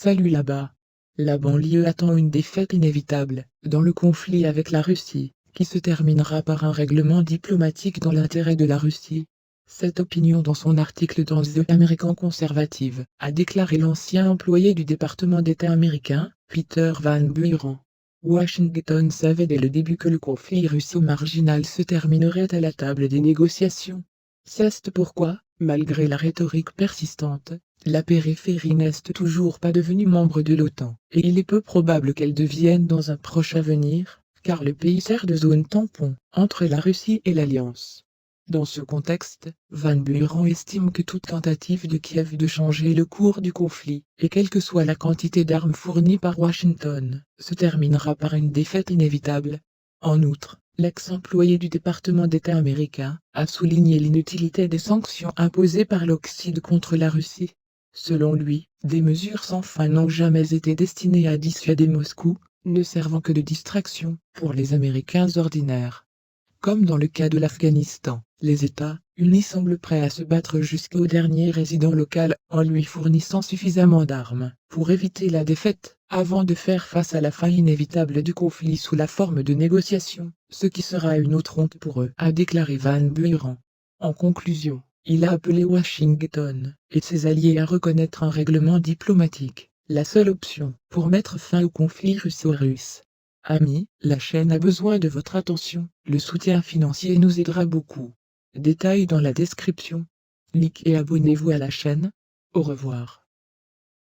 Salut là-bas. La banlieue attend une défaite inévitable dans le conflit avec la Russie, qui se terminera par un règlement diplomatique dans l'intérêt de la Russie. Cette opinion dans son article dans The American Conservative, a déclaré l'ancien employé du département d'État américain, Peter Van Buren. Washington savait dès le début que le conflit russo-marginal se terminerait à la table des négociations. C'est pourquoi, malgré la rhétorique persistante, la périphérie n'est toujours pas devenue membre de l'OTAN, et il est peu probable qu'elle devienne dans un proche avenir, car le pays sert de zone tampon entre la Russie et l'Alliance. Dans ce contexte, Van Buren estime que toute tentative de Kiev de changer le cours du conflit, et quelle que soit la quantité d'armes fournies par Washington, se terminera par une défaite inévitable. En outre, l'ex-employé du département d'État américain a souligné l'inutilité des sanctions imposées par l'Occident contre la Russie. Selon lui, des mesures sans fin n'ont jamais été destinées à dissuader Moscou, ne servant que de distraction pour les Américains ordinaires. Comme dans le cas de l'Afghanistan, les États-Unis semblent prêts à se battre jusqu'au dernier résident local en lui fournissant suffisamment d'armes pour éviter la défaite, avant de faire face à la fin inévitable du conflit sous la forme de négociations, ce qui sera une autre honte pour eux, a déclaré Van Buren. En conclusion, il a appelé Washington et ses alliés à reconnaître un règlement diplomatique, la seule option pour mettre fin au conflit russo-russe. Amis, la chaîne a besoin de votre attention, le soutien financier nous aidera beaucoup. Détails dans la description. Likez et abonnez-vous à la chaîne. Au revoir.